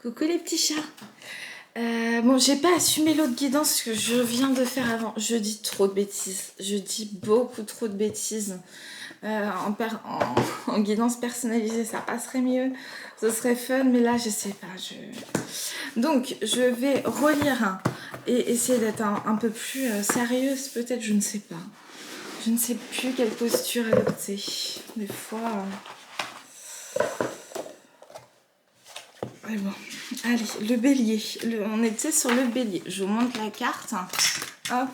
Coucou les petits chats. Bon, j'ai pas assumé l'autre guidance que je viens de faire avant. Je dis trop de bêtises. Je dis beaucoup trop de bêtises. En guidance personnalisée, ça passerait mieux. Ce serait fun, mais là, je sais pas. Donc, je vais relire et essayer d'être un peu plus sérieuse, peut-être, je ne sais pas. Je ne sais plus quelle posture adopter. Des fois... Mais bon, allez, le bélier. On était sur le bélier. Je vous montre la carte. Hop,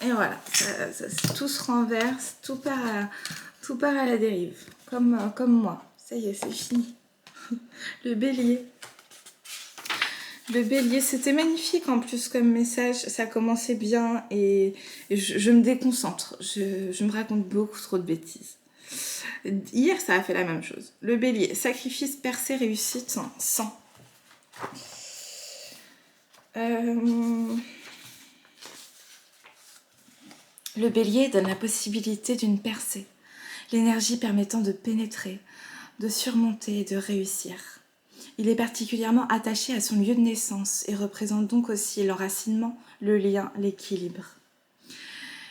et voilà. Tout se renverse, tout part à la dérive. Comme moi. Ça y est, c'est fini. Le bélier. Le bélier, c'était magnifique en plus comme message. Ça commençait bien et je me déconcentre. Je me raconte beaucoup trop de bêtises. Hier, ça a fait la même chose. Le bélier, sacrifice, percée, réussite, 100. Le bélier donne la possibilité d'une percée, l'énergie permettant de pénétrer, de surmonter et de réussir. Il est particulièrement attaché à son lieu de naissance et représente donc aussi l'enracinement, le lien, l'équilibre.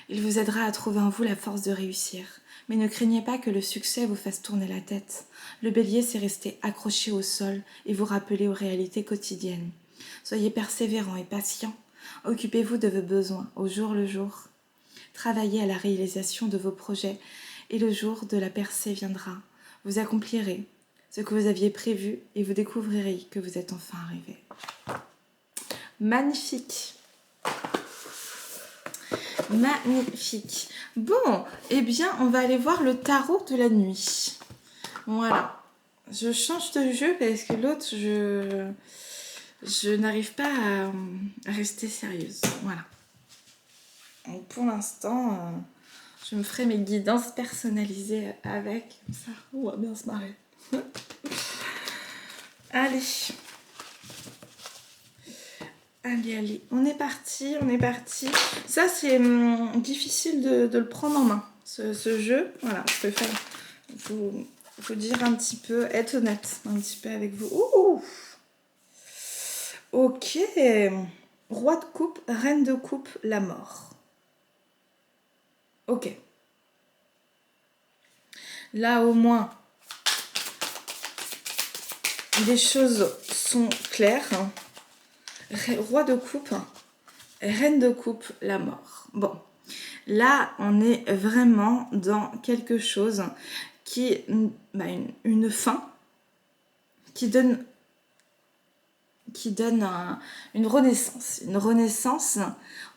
Il vous aidera à trouver en vous la force de réussir. Mais ne craignez pas que le succès vous fasse tourner la tête. Le bélier, c'est rester accroché au sol et vous rappeler aux réalités quotidiennes. Soyez persévérant et patient. Occupez-vous de vos besoins au jour le jour. Travaillez à la réalisation de vos projets et le jour de la percée viendra. Vous accomplirez ce que vous aviez prévu et vous découvrirez que vous êtes enfin arrivé. Magnifique! Magnifique. Bon, eh bien, on va aller voir le tarot de la nuit. Voilà. Je change de jeu parce que l'autre, je n'arrive pas à rester sérieuse. Voilà. Donc, pour l'instant, je me ferai mes guidances personnalisées avec. Comme ça, on va bien se marrer. Allez. Allez, on est parti. Ça, c'est difficile de le prendre en main, ce jeu. Voilà, je préfère vous dire un petit peu, être honnête un petit peu avec vous. Ouh. Ok. Roi de coupe, reine de coupe, la mort. Ok. Là, au moins, les choses sont claires. Roi de coupe, reine de coupe, la mort. Bon, là, on est vraiment dans quelque chose qui, une fin, qui donne une renaissance. Une renaissance,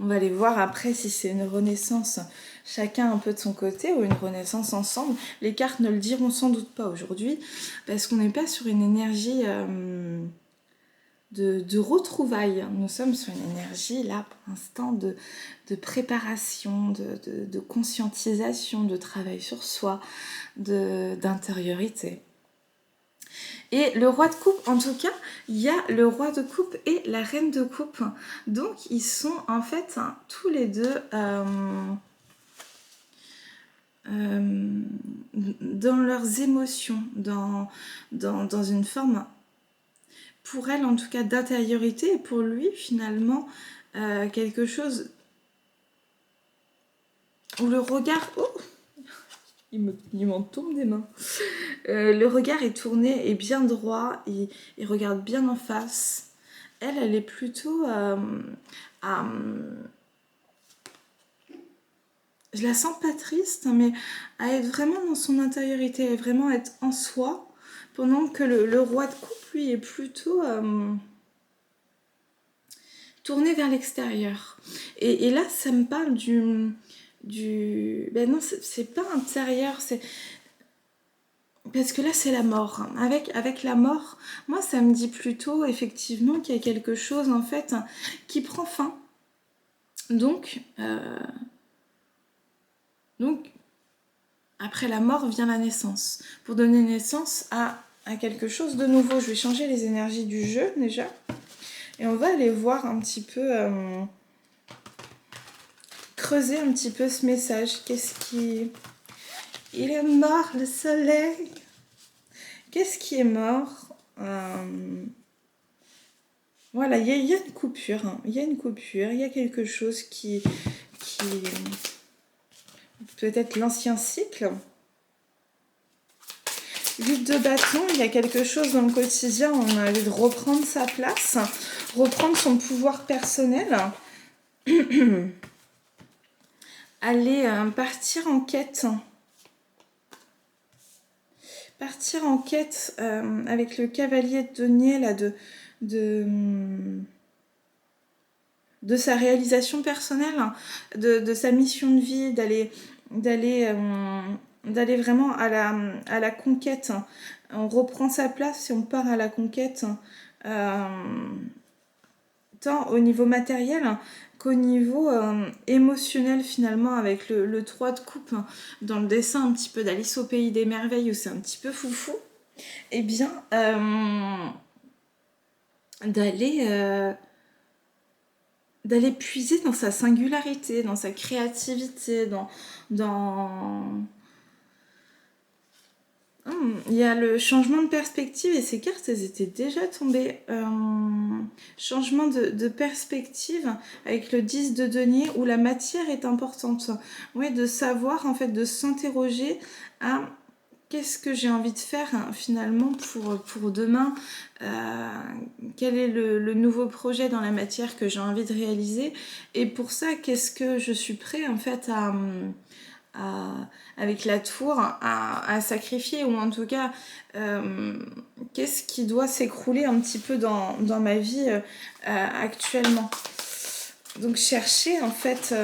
on va aller voir après si c'est une renaissance chacun un peu de son côté ou une renaissance ensemble. Les cartes ne le diront sans doute pas aujourd'hui parce qu'on n'est pas sur une énergie de retrouvailles. Nous sommes sur une énergie là pour l'instant de préparation, de conscientisation, de travail sur soi, d'intériorité. Et le roi de coupe, en tout cas, il y a le roi de coupe et la reine de coupe. Donc, ils sont en fait tous les deux dans leurs émotions, dans une forme, pour elle en tout cas, d'intériorité. Et pour lui, finalement, quelque chose où le regard... Oh, il m'en tombe des mains. Le regard est tourné, est bien droit, il regarde bien en face. Elle est plutôt je la sens pas triste, mais à être vraiment dans son intériorité, à vraiment être en soi, pendant que le roi de coupe, lui, est plutôt tourné vers l'extérieur. Et là, ça me parle du... Ben non, c'est pas intérieur, c'est... Parce que là, c'est la mort. Avec la mort, moi, ça me dit plutôt, effectivement, qu'il y a quelque chose, en fait, qui prend fin. Donc, après la mort vient la naissance. Pour donner naissance à quelque chose de nouveau. Je vais changer les énergies du jeu, déjà. Et on va aller voir un petit peu... creuser un petit peu ce message. Qu'est-ce qui... Il est mort, le soleil. Qu'est-ce qui est mort Voilà, il y a une coupure, hein. Il y a une coupure, il y a quelque chose qui peut-être l'ancien cycle. 8 de bâton, il y a quelque chose dans le quotidien, on a envie de reprendre sa place, reprendre son pouvoir personnel, aller partir en quête. Partir en quête avec le cavalier de denier là, de, de sa réalisation personnelle, de sa mission de vie, d'aller vraiment à la conquête. On reprend sa place et on part à la conquête, tant au niveau matériel qu'au niveau émotionnel finalement, avec le 3 de coupe dans le dessin un petit peu d'Alice au pays des merveilles où c'est un petit peu foufou. Eh bien, d'aller d'aller puiser dans sa singularité, dans sa créativité, dans... Il y a le changement de perspective et ces cartes, elles étaient déjà tombées. Changement de perspective avec le 10 de denier où la matière est importante. Oui, de savoir, en fait, de s'interroger à qu'est-ce que j'ai envie de faire finalement pour demain, quel est le nouveau projet dans la matière que j'ai envie de réaliser, et pour ça, qu'est-ce que je suis prêt en fait avec la tour à sacrifier, ou en tout cas qu'est-ce qui doit s'écrouler un petit peu dans ma vie actuellement. Donc chercher en fait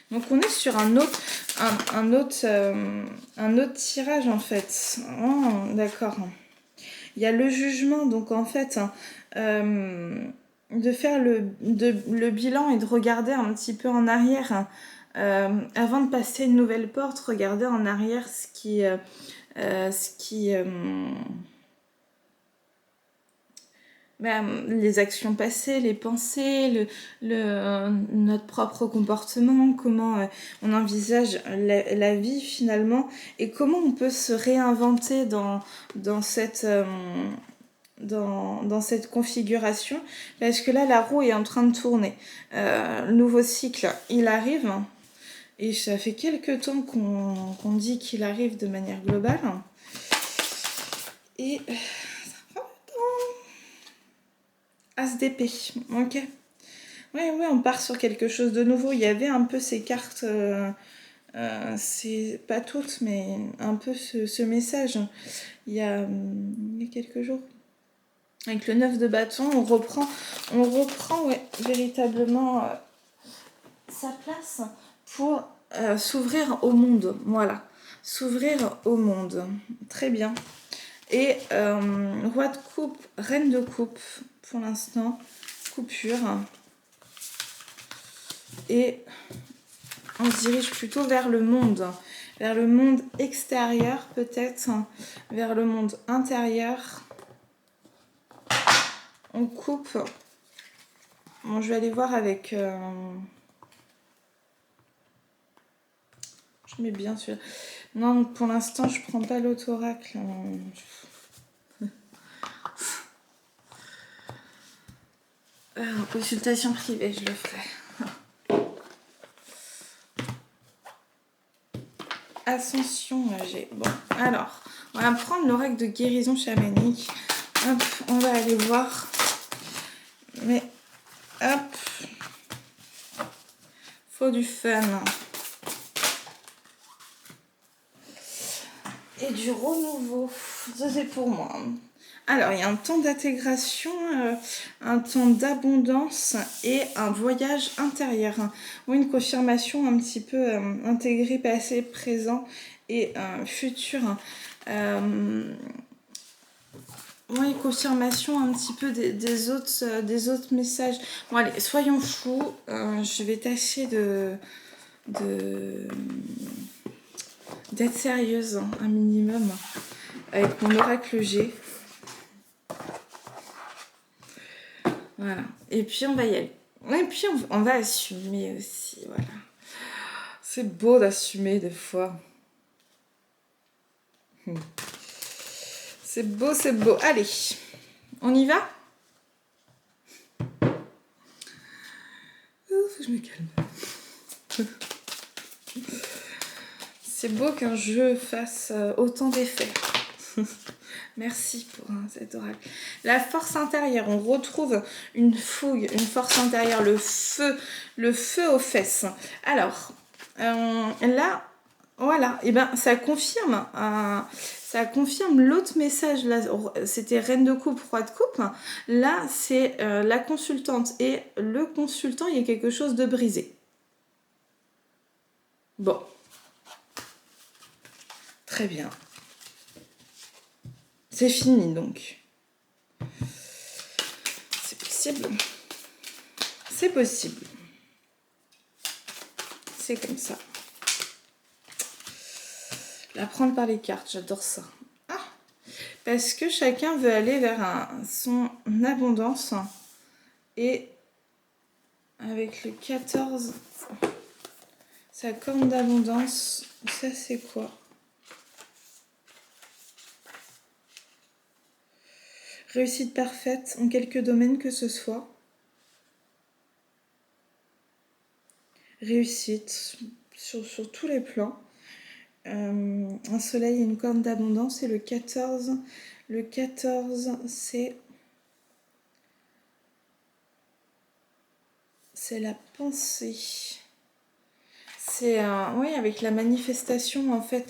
donc on est sur un autre tirage en fait. Oh, d'accord. Il y a le jugement, donc en fait de faire le bilan et de regarder un petit peu en arrière avant de passer une nouvelle porte, regarder en arrière les actions passées, les pensées, notre propre comportement, comment on envisage la vie finalement, et comment on peut se réinventer dans cette configuration, parce que là la roue est en train de tourner. Le nouveau cycle, il arrive, et ça fait quelques temps qu'on dit qu'il arrive de manière globale, et As d'épée, ok. Ouais, on part sur quelque chose de nouveau. Il y avait un peu ces cartes, c'est pas toutes, mais un peu ce message. Il y a quelques jours. Avec le 9 de bâton, on reprend ouais, véritablement sa place pour s'ouvrir au monde. Voilà, s'ouvrir au monde. Très bien. Et roi de coupe, reine de coupe, pour l'instant, coupure. Et on se dirige plutôt vers le monde extérieur peut-être, vers le monde intérieur. On coupe. Bon, je vais aller voir avec... Je mets bien sûr. Non, pour l'instant, je prends pas l'autoracle. En consultation privée, je le ferai. Ascension, j'ai... Bon, alors, on va prendre l'oracle de guérison chamanique. Hop, on va aller voir. Mais, hop, faut du fun. Et du renouveau. Ça, c'est pour moi. Alors, il y a un temps d'intégration, un temps d'abondance et un voyage intérieur. Ou une confirmation un petit peu intégrée, passé, présent et futur. Oui, confirmation un petit peu des autres messages. Bon, allez, soyons fous. Je vais tâcher d'être sérieuse, un minimum, avec mon oracle G. Voilà. Et puis on va y aller. Et puis on va assumer aussi. Voilà. C'est beau d'assumer des fois. C'est C'est beau, c'est beau. Allez, on y va? Faut que je me calme. C'est beau qu'un jeu fasse autant d'effets. Merci pour cet oracle. La force intérieure, on retrouve une fougue, une force intérieure, le feu aux fesses. Alors, là, voilà, et ben ça confirme l'autre message. Là, c'était Reine de coupe, Roi de coupe. Là, c'est la consultante et le consultant, il y a quelque chose de brisé. Bon. Très bien. C'est fini donc. C'est possible. C'est possible. C'est comme ça. La prendre par les cartes, j'adore ça. Ah, parce que chacun veut aller vers son abondance. Et avec le 14, sa corne d'abondance, ça c'est quoi? Réussite parfaite en quelques domaines que ce soit. Réussite sur tous les plans. Un soleil et une corne d'abondance. Et le 14, c'est la pensée. C'est oui, avec la manifestation en fait.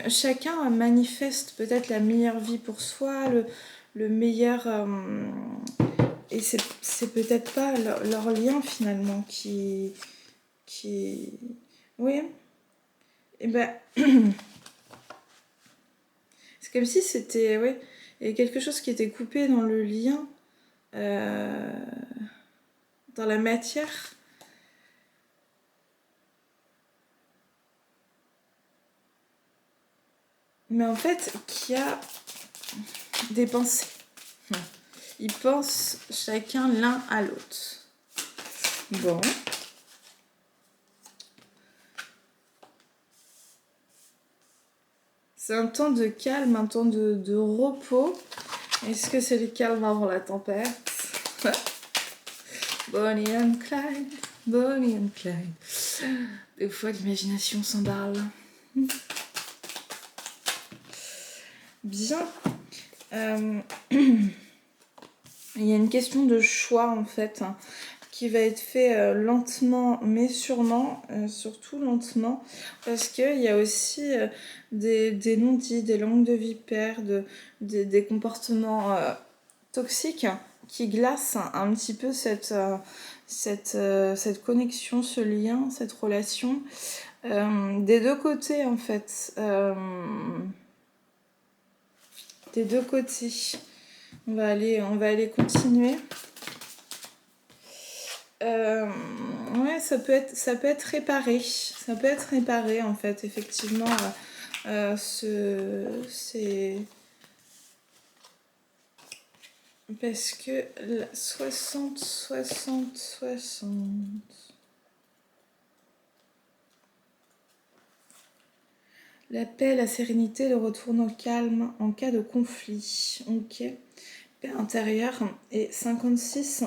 Chacun manifeste peut-être la meilleure vie pour soi, le meilleur. Et c'est peut-être pas leur lien finalement qui. Oui. Et ben. C'est comme si c'était. Ouais, il y avait quelque chose qui était coupé dans le lien. Dans la matière. Mais en fait, qui a des pensées. Ils pensent chacun l'un à l'autre. Bon. C'est un temps de calme, un temps de repos. Est-ce que c'est le calme avant la tempête? Bonnie and Clyde, Bonnie and Clyde. Des fois, l'imagination s'emballe. Bien. Il y a une question de choix, en fait, qui va être fait lentement, mais sûrement, surtout lentement, parce qu'il y a aussi des non-dits, des langues de vipère, des comportements toxiques qui glacent un petit peu cette connexion, ce lien, cette relation. Des deux côtés, en fait. Des deux côtés. On va aller continuer. Ouais, ça peut être réparé. Ça peut être réparé, en fait, effectivement. C'est... Parce que 60. La paix, la sérénité, le retour au calme en cas de conflit. Ok. Paix intérieure. Et 56.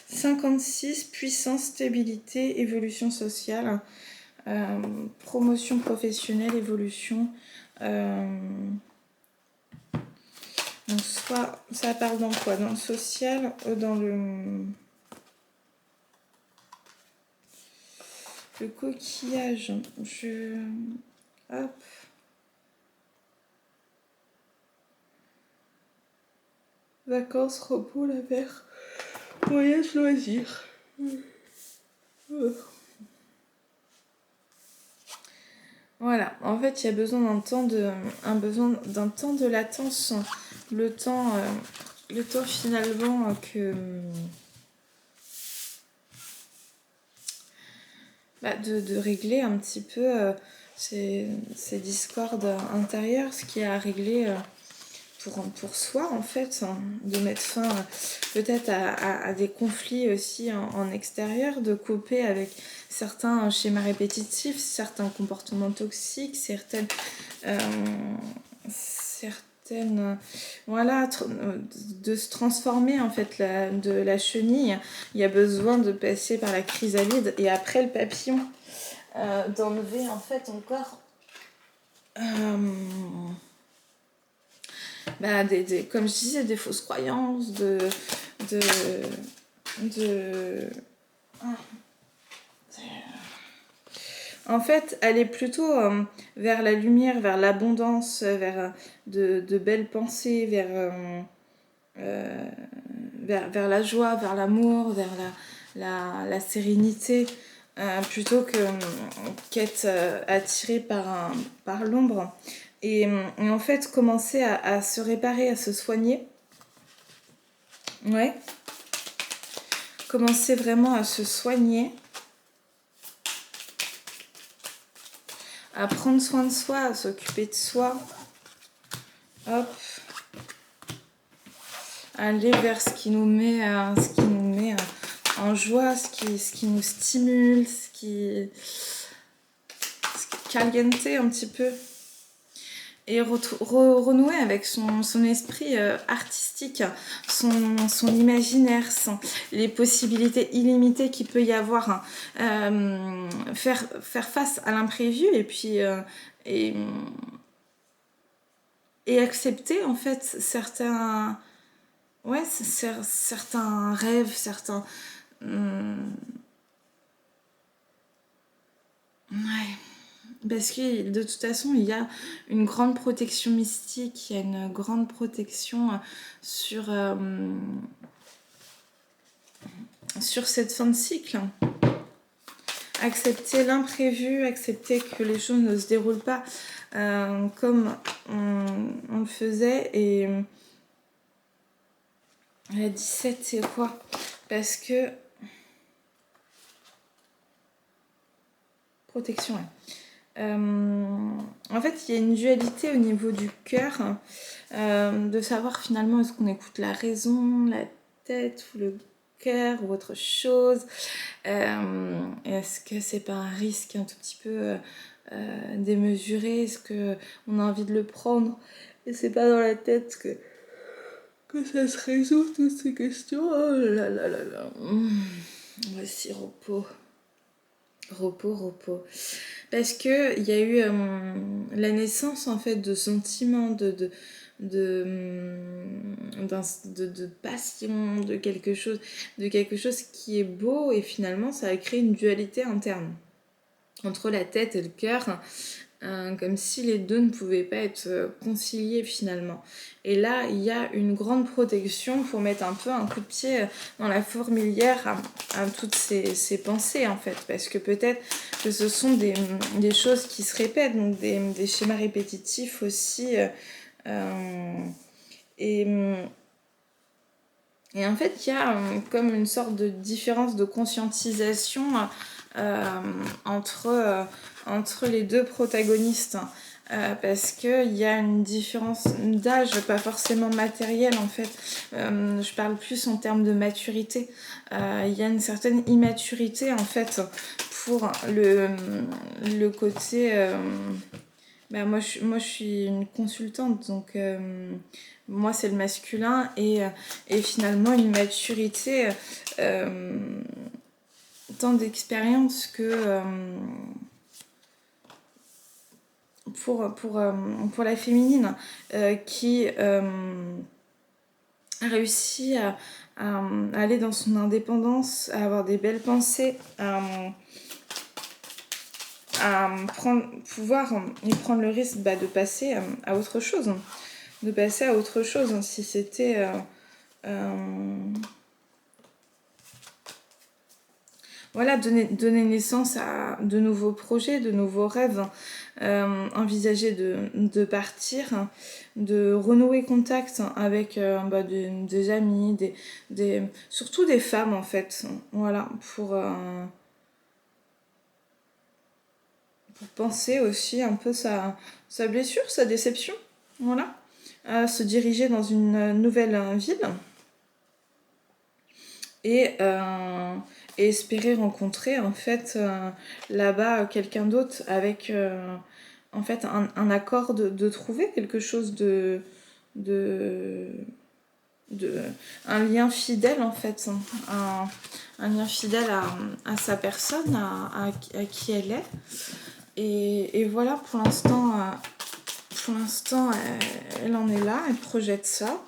56, puissance, stabilité, évolution sociale, promotion professionnelle, évolution. Donc soit ça parle dans quoi? Dans le social ou dans le coquillage. Hop. Vacances, repos, la mer, voyage, loisir. Voilà, en fait, il y a besoin d'un temps de latence, le temps finalement que de régler un petit peu ces discordes intérieures, ce qui a à régler pour soi en fait, hein, de mettre fin peut-être à des conflits aussi en extérieur, de couper avec certains schémas répétitifs, certains comportements toxiques, euh, certaines voilà, de se transformer en fait de la chenille. Il y a besoin de passer par la chrysalide et après le papillon, d'enlever en fait encore comme je disais, des fausses croyances, de, de en fait, aller plutôt vers la lumière, vers l'abondance, vers de belles pensées, euh, vers la joie, vers l'amour, vers la sérénité, plutôt qu'être attiré par l'ombre. Et en fait, commencer à se réparer, à se soigner. Ouais. Commencer vraiment à se soigner, à prendre soin de soi, à s'occuper de soi. Hop. Aller vers ce qui nous met en joie, ce qui nous stimule, ce qui caliente un petit peu. Et renouer avec son esprit artistique, son imaginaire, les possibilités illimitées qu'il peut y avoir, faire face à l'imprévu et puis et, et accepter en fait certains rêves, certains ouais. Parce que de toute façon, il y a une grande protection mystique, il y a une grande protection sur cette fin de cycle. Accepter l'imprévu, accepter que les choses ne se déroulent pas comme on le faisait. Et la 17, c'est quoi? Parce que... Protection, ouais. En fait, il y a une dualité au niveau du cœur, de savoir finalement est-ce qu'on écoute la raison, la tête ou le cœur ou autre chose. Est-ce que c'est pas un risque un tout petit peu démesuré? Est-ce qu'on a envie de le prendre et c'est pas dans la tête que ça se résout toutes ces questions? Oh là là là là. Voici repos. Repos. Parce que il y a eu la naissance en fait de sentiments, de passion, de quelque chose qui est beau, et finalement ça a créé une dualité interne entre la tête et le cœur, comme si les deux ne pouvaient pas être conciliés finalement. Et là, il y a une grande protection pour mettre un peu un coup de pied dans la fourmilière à toutes ces pensées en fait, parce que peut-être que ce sont des choses qui se répètent, donc des schémas répétitifs aussi. Et, et en fait, il y a comme une sorte de différence de conscientisation entre les deux protagonistes. Parce qu'il y a une différence d'âge, pas forcément matérielle en fait. Je parle plus en termes de maturité. Il y a une certaine immaturité en fait pour le côté... moi, je suis une consultante, donc moi c'est le masculin, et finalement une maturité tant d'expérience que pour la féminine, qui a réussi à aller dans son indépendance, à avoir des belles pensées, à pouvoir y prendre le risque de passer à autre chose. De passer à autre chose, si c'était... voilà, donner naissance à de nouveaux projets, de nouveaux rêves, envisager de partir, de renouer contact avec des amis, surtout des femmes en fait, voilà, pour penser aussi un peu sa blessure, sa déception, voilà, à se diriger dans une nouvelle ville et, et espérer rencontrer en fait là-bas quelqu'un d'autre avec en fait un accord de trouver quelque chose de, de un lien fidèle en fait, un lien fidèle à sa personne, à qui elle est. Et voilà, pour l'instant, elle en est là, elle projette ça.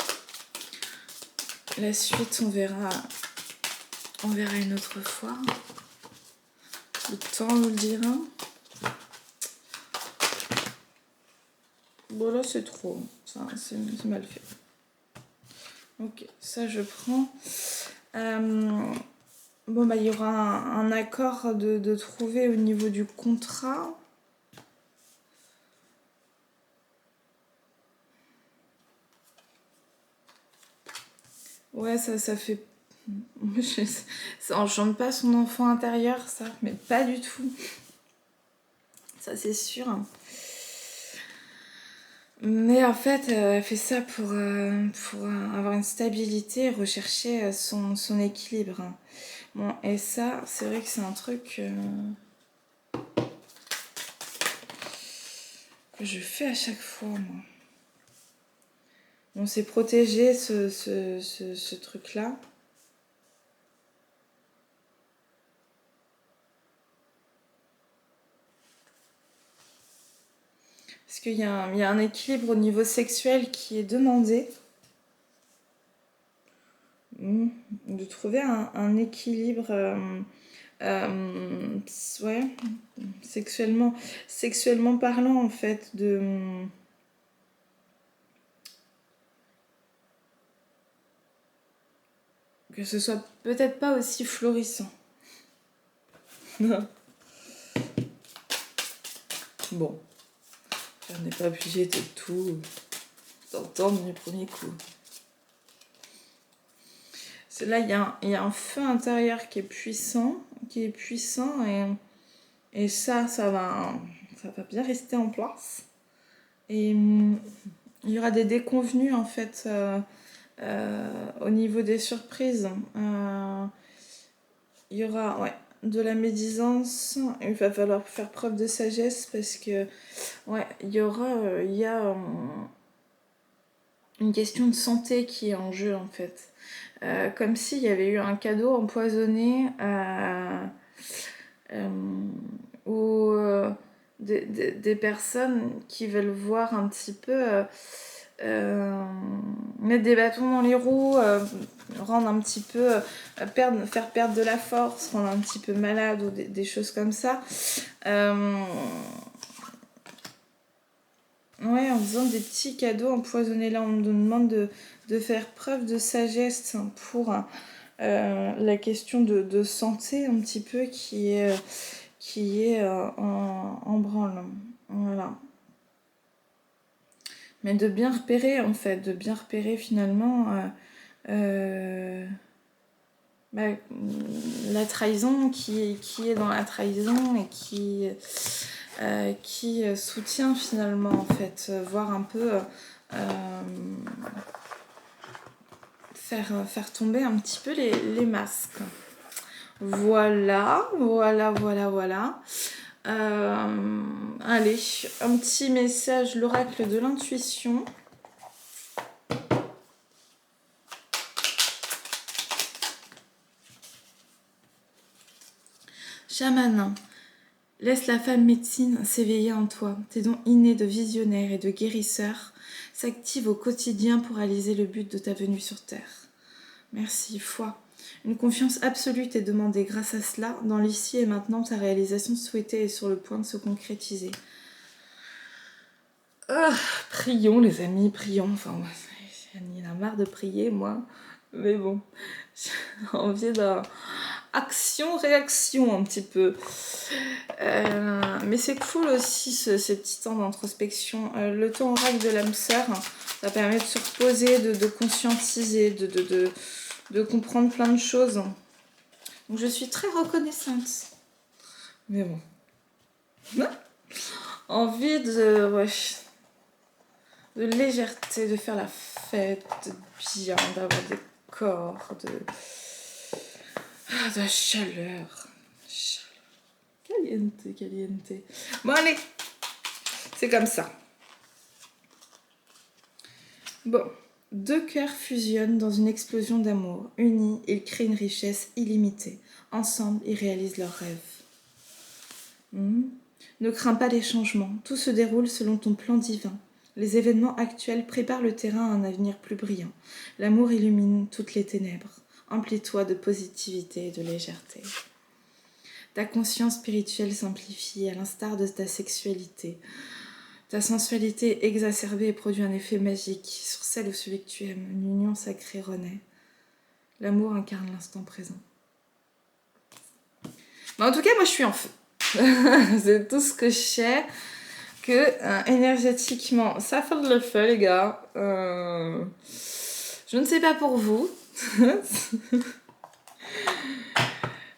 La suite, on verra une autre fois. Le temps nous le dira. Bon, là, c'est trop. C'est mal fait. Ok, ça, je prends. Bon, bah, il y aura un accord de trouver au niveau du contrat. Ouais, ça fait... Ça enchante pas son enfant intérieur, ça. Mais pas du tout. Ça, c'est sûr. Mais en fait, elle fait ça pour avoir une stabilité et rechercher son équilibre. Bon, et ça, c'est vrai que c'est un truc que je fais à chaque fois, moi. On s'est protégé ce truc-là. Parce qu'il y a un équilibre au niveau sexuel qui est demandé. De trouver un équilibre ouais, sexuellement parlant, en fait, que ce soit peut-être pas aussi florissant. Bon, on n'est pas obligé de tout entendre du premier coup. Là, il y a un feu intérieur qui est puissant, et ça va bien rester en place. Et il y aura des déconvenues en fait au niveau des surprises. Il y aura de la médisance. Il va falloir faire preuve de sagesse parce que il y a une question de santé qui est en jeu en fait. Comme s'il y avait eu un cadeau empoisonné ou des personnes qui veulent voir un petit peu mettre des bâtons dans les roues, rendre un petit peu faire perdre de la force, rendre un petit peu malade ou des choses comme ça. Ouais, en faisant des petits cadeaux empoisonnés. Là, on me demande de faire preuve de sagesse pour la question de santé un petit peu qui est en branle. Voilà. Mais de bien repérer, en fait, de bien repérer finalement bah, la trahison qui est dans la trahison et qui soutient finalement, en fait, voir un peu faire tomber un petit peu les masques. Voilà. Allez, un petit message, l'oracle de l'intuition. Chaman, laisse la femme médecine s'éveiller en toi. Tes dons innés de visionnaire et de guérisseur s'activent au quotidien pour réaliser le but de ta venue sur Terre. Merci, foi. Une confiance absolue t'est demandée. Grâce à cela, dans l'ici et maintenant, ta réalisation souhaitée est sur le point de se concrétiser. Prions, les amis, prions. Enfin, j'en ai marre de prier, moi. Mais bon, j'ai envie d'un action-réaction un petit peu. Mais c'est cool aussi ces petits temps d'introspection. Le temps oracle de l'âme sœur, ça permet de se reposer, de conscientiser, de comprendre plein de choses. Donc je suis très reconnaissante. Mais bon. Envie de... Ouais. de légèreté, de faire la fête, de bien, d'avoir des corps, de la chaleur. Caliente, caliente. Bon, allez, c'est comme ça. Bon, deux cœurs fusionnent dans une explosion d'amour. Unis, ils créent une richesse illimitée. Ensemble, ils réalisent leurs rêves. Ne crains pas les changements. Tout se déroule selon ton plan divin. Les événements actuels préparent le terrain à un avenir plus brillant. L'amour illumine toutes les ténèbres. Emplis-toi de positivité et de légèreté. Ta conscience spirituelle s'amplifie à l'instar de ta sexualité. Ta sensualité exacerbée produit un effet magique sur celle ou celui que tu aimes. Une union sacrée renaît. L'amour incarne l'instant présent. Mais en tout cas, moi je suis en feu. C'est tout ce que je sais. Que énergétiquement, ça fait de le feu, les gars. Je ne sais pas pour vous.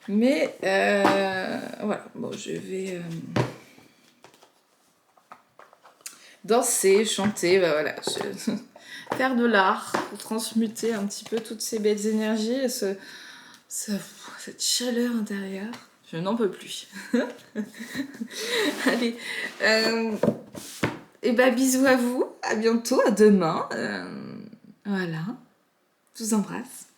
Mais voilà, bon, je vais danser, chanter, bah voilà, faire de l'art pour transmuter un petit peu toutes ces belles énergies et cette chaleur intérieure. Je n'en peux plus. Allez, et bah bisous à vous, à bientôt, à demain. Voilà, je vous embrasse.